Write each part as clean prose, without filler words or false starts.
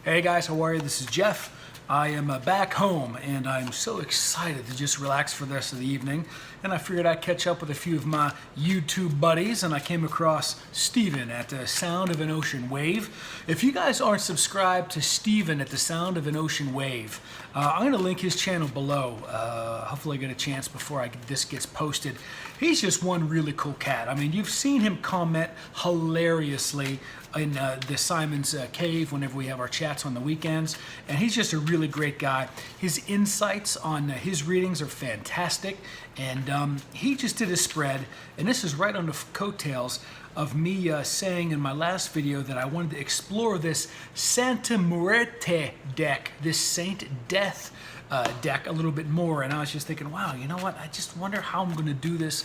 Hey guys, how are you? This is Jeff. I am back home and I'm so excited to just relax for the rest of the evening. And I figured I'd catch up with a few of my YouTube buddies, and I came across Steven at the Sound of an Ocean Wave. If you guys aren't subscribed to Steven at the Sound of an Ocean Wave, I'm going to link his channel below. Hopefully I get a chance before this gets posted. He's just one really cool cat. I mean, you've seen him comment hilariously in the Simon's Cave whenever we have our chats on the weekends, and he's just a really great guy. His insights on his readings are fantastic, and he just did a spread, and this is right on the coattails of me saying in my last video that I wanted to explore this Santa Muerte deck, this Saint Death deck a little bit more. And I was just thinking, wow, you know what? I just wonder how I'm going to do this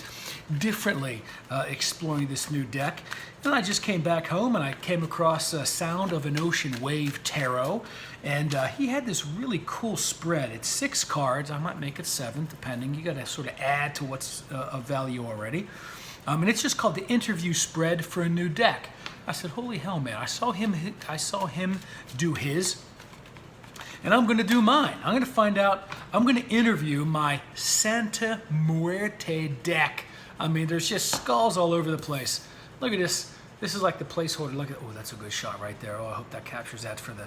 differently, exploring this new deck. And I just came back home and I came across Sound of an Ocean Wave Tarot, and he had this really cool spread. It's 6 cards. I might make it 7, depending. You got to sort of add to what's of value already. And it's just called the Interview Spread for a New Deck. I said, holy hell, man! I saw him do his, and I'm going to do mine. I'm going to find out. I'm going to interview my Santa Muerte deck. I mean, there's just skulls all over the place. Look at this. This is like the placeholder. Look at, oh, that's a good shot right there. Oh, I hope that captures that for the.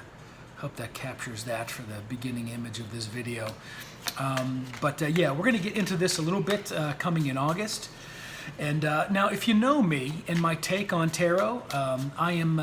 Hope that captures that for the beginning image of this video. Yeah, we're going to get into this a little bit coming in August. And now, if you know me and my take on tarot, I am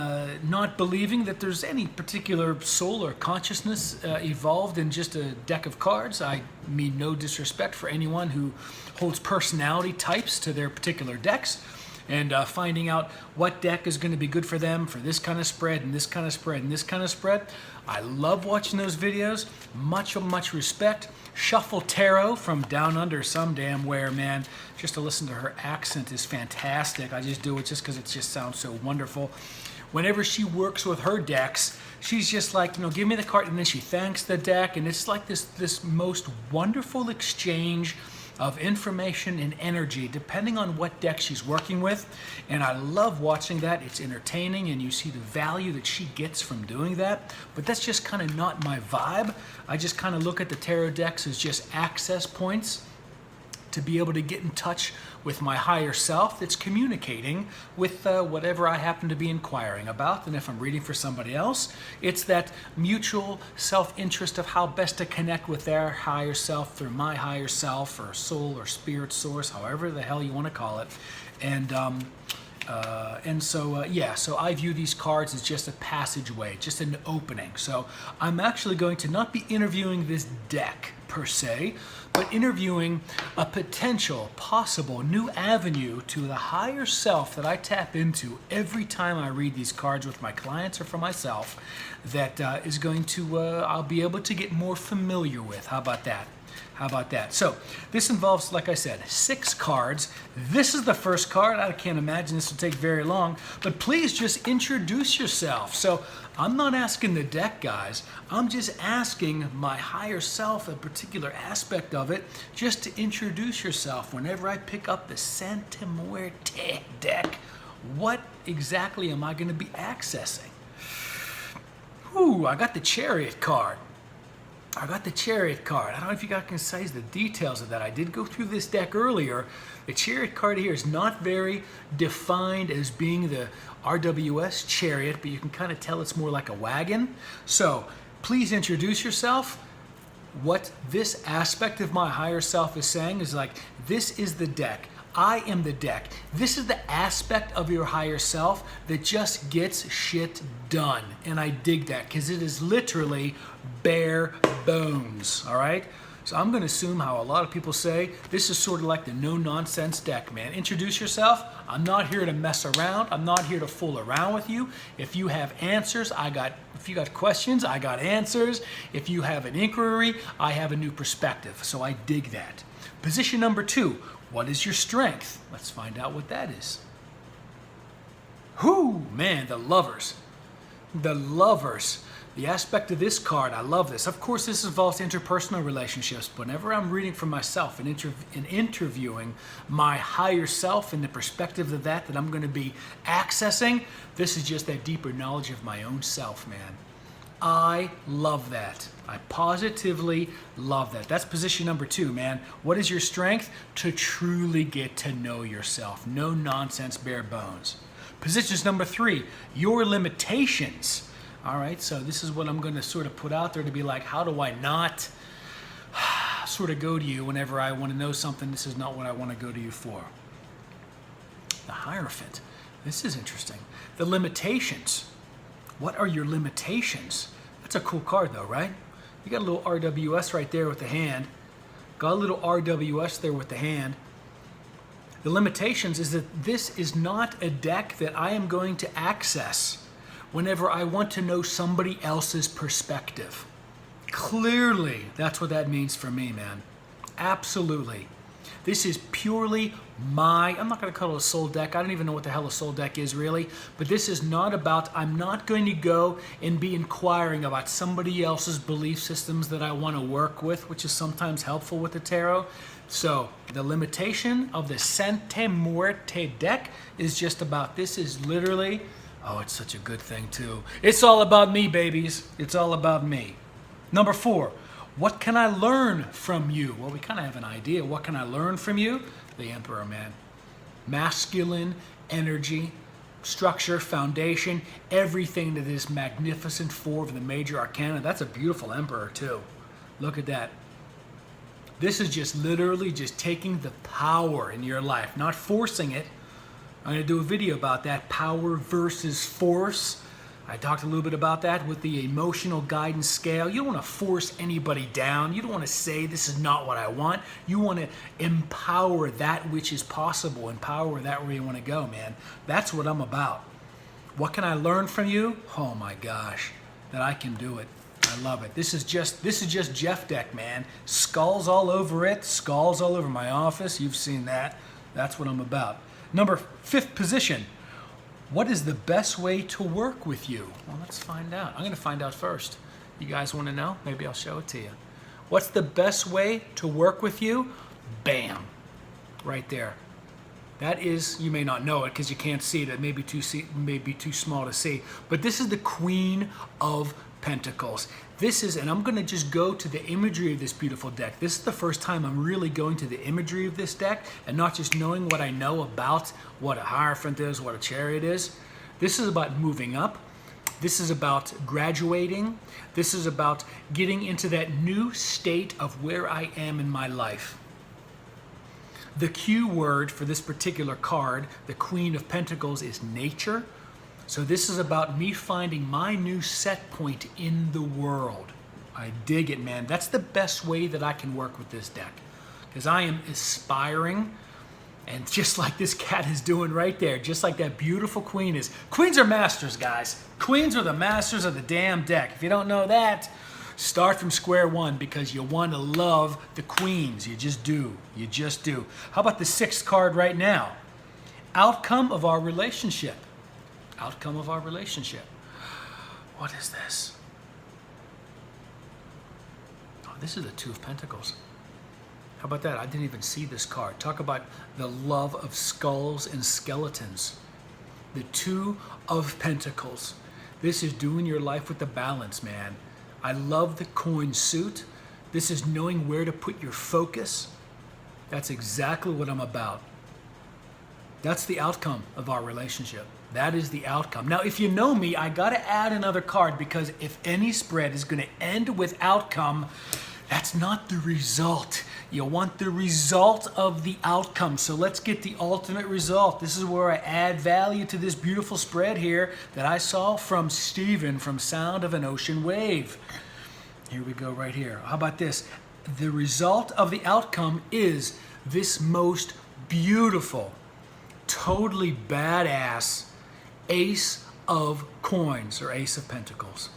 not believing that there's any particular soul or consciousness evolved in just a deck of cards. I mean no disrespect for anyone who holds personality types to their particular decks, and finding out what deck is going to be good for them for this kind of spread and this kind of spread and this kind of spread. I love watching those videos. Much respect. Shuffle Tarot from Down Under some damn where, man. Just to listen to her accent is fantastic. I just do it just because it just sounds so wonderful. Whenever she works with her decks, she's just like, you know, give me the card, and then she thanks the deck, and it's like this most wonderful exchange of information and energy depending on what deck she's working with. And I love watching that. It's entertaining, and you see the value that she gets from doing that. But that's just kind of not my vibe. I just kind of look at the tarot decks as just access points to be able to get in touch with my higher self that's communicating with whatever I happen to be inquiring about. And if I'm reading for somebody else, it's that mutual self-interest of how best to connect with their higher self through my higher self, or soul, or spirit source, however the hell you want to call it. So I view these cards as just a passageway, just an opening. So I'm actually going to not be interviewing this deck per se, but interviewing a potential, possible new avenue to the higher self that I tap into every time I read these cards with my clients or for myself, that is going to, I'll be able to get more familiar with. How about that? How about that? So this involves, like I said, 6 cards. This is the first card. I can't imagine this will take very long, but please just introduce yourself. So I'm not asking the deck, guys. I'm just asking my higher self, a particular aspect of it, just to introduce yourself. Whenever I pick up the Santa Muerte deck, what exactly am I going to be accessing? Ooh, I got the Chariot card. I got the Chariot card. I don't know if you guys can size the details of that. I did go through this deck earlier. The Chariot card here is not very defined as being the RWS Chariot, but you can kind of tell it's more like a wagon. So please introduce yourself. What this aspect of my higher self is saying is like, this is the deck. I am the deck. This is the aspect of your higher self that just gets shit done. And I dig that because it is literally bare bones, all right? So I'm going to assume how a lot of people say, this is sort of like the no-nonsense deck, man. Introduce yourself. I'm not here to mess around. I'm not here to fool around with you. If you have answers, if you got questions, I got answers. If you have an inquiry, I have a new perspective. So I dig that. Position number 2. What is your strength? Let's find out what that is. Whoo, man, the Lovers. The Lovers. The aspect of this card, I love this. Of course, this involves interpersonal relationships. Whenever I'm reading for myself and interviewing my higher self in the perspective of that I'm going to be accessing, this is just that deeper knowledge of my own self, man. I love that. I positively love that. That's position number 2, man. What is your strength? To truly get to know yourself. No nonsense, bare bones. Positions number 3, your limitations. All right, so this is what I'm going to sort of put out there to be like, how do I not sort of go to you whenever I want to know something? This is not what I want to go to you for. The Hierophant. This is interesting. The limitations. What are your limitations? That's a cool card though, right? You got a little RWS right there with the hand. Got a little RWS there with the hand. The limitations is that this is not a deck that I am going to access whenever I want to know somebody else's perspective. Clearly, that's what that means for me, man. Absolutely. This is purely I'm not going to call it a soul deck. I don't even know what the hell a soul deck is really. But this is not about, I'm not going to go and be inquiring about somebody else's belief systems that I want to work with, which is sometimes helpful with the tarot. So the limitation of the Santa Muerte deck is just about, this is literally, oh, it's such a good thing too. It's all about me, babies. It's all about me. Number 4. What can I learn from you? Well, we kind of have an idea. What can I learn from you? The Emperor, man. Masculine energy, structure, foundation, everything to this magnificent 4 of the major arcana. That's a beautiful Emperor, too. Look at that. This is just literally just taking the power in your life, not forcing it. I'm going to do a video about that, power versus force. I talked a little bit about that with the emotional guidance scale. You don't want to force anybody down. You don't want to say this is not what I want. You want to empower that which is possible, empower that where you want to go, man. That's what I'm about. What can I learn from you? Oh my gosh, that I can do it. I love it. This is just Jeff deck, man. Skulls all over it, skulls all over my office. You've seen that. That's what I'm about. Number 5th position. What is the best way to work with you? Well, let's find out. I'm going to find out first. You guys want to know? Maybe I'll show it to you. What's the best way to work with you? Bam. Right there. That is, you may not know it because you can't see it. It may be too small to see. But this is the Queen of Pentacles. This is, and I'm going to just go to the imagery of this beautiful deck. This is the first time I'm really going to the imagery of this deck and not just knowing what I know about what a Hierophant is, what a Chariot is. This is about moving up. This is about graduating. This is about getting into that new state of where I am in my life. The Q word for this particular card, the Queen of Pentacles, is nature. So this is about me finding my new set point in the world. I dig it, man. That's the best way that I can work with this deck. Because I am aspiring, and just like this cat is doing right there, just like that beautiful queen is. Queens are masters, guys. Queens are the masters of the damn deck. If you don't know that, start from square one because you want to love the queens. You just do. You just do. How about the 6th card right now? Outcome of our relationship. Outcome of our relationship. What is this? Oh, this is the 2 of Pentacles. How about that? I didn't even see this card. Talk about the love of skulls and skeletons. The 2 of Pentacles. This is doing your life with the balance, man. I love the coin suit. This is knowing where to put your focus. That's exactly what I'm about. That's the outcome of our relationship. That is the outcome. Now, if you know me, I got to add another card because if any spread is going to end with outcome, that's not the result. You want the result of the outcome. So let's get the ultimate result. This is where I add value to this beautiful spread here that I saw from Steven from Sound of an Ocean Wave. Here we go right here. How about this? The result of the outcome is this most beautiful, totally badass Ace of Coins or Ace of Pentacles.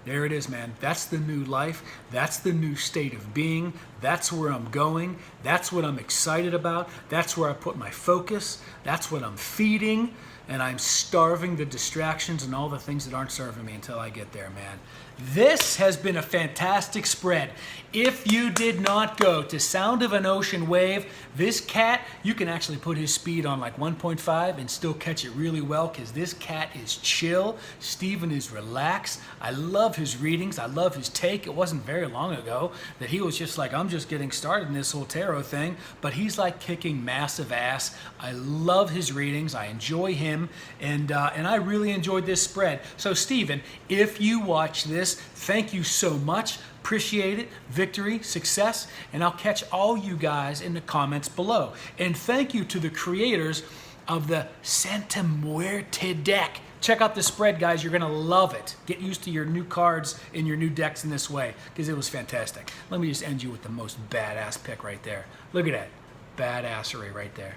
There it is, man. That's the new life. That's the new state of being. That's where I'm going. That's what I'm excited about. That's where I put my focus. That's what I'm feeding. and I'm starving the distractions and all the things that aren't serving me until I get there, man. This has been a fantastic spread. If you did not go to Sound of an Ocean Wave, this cat, you can actually put his speed on like 1.5 and still catch it really well because this cat is chill. Steven is relaxed. I love his readings. I love his take. It wasn't very long ago that he was just like, I'm just getting started in this whole tarot thing, but he's like kicking massive ass. I love his readings. I enjoy him, and I really enjoyed this spread. So Steven, if you watch this, thank you so much. Appreciate it. Victory, success, and I'll catch all you guys in the comments below. And thank you to the creators of the Santa Muerte deck. Check out the spread, guys. You're going to love it. Get used to your new cards and your new decks in this way because it was fantastic. Let me just end you with the most badass pick right there. Look at that. Badassery right there.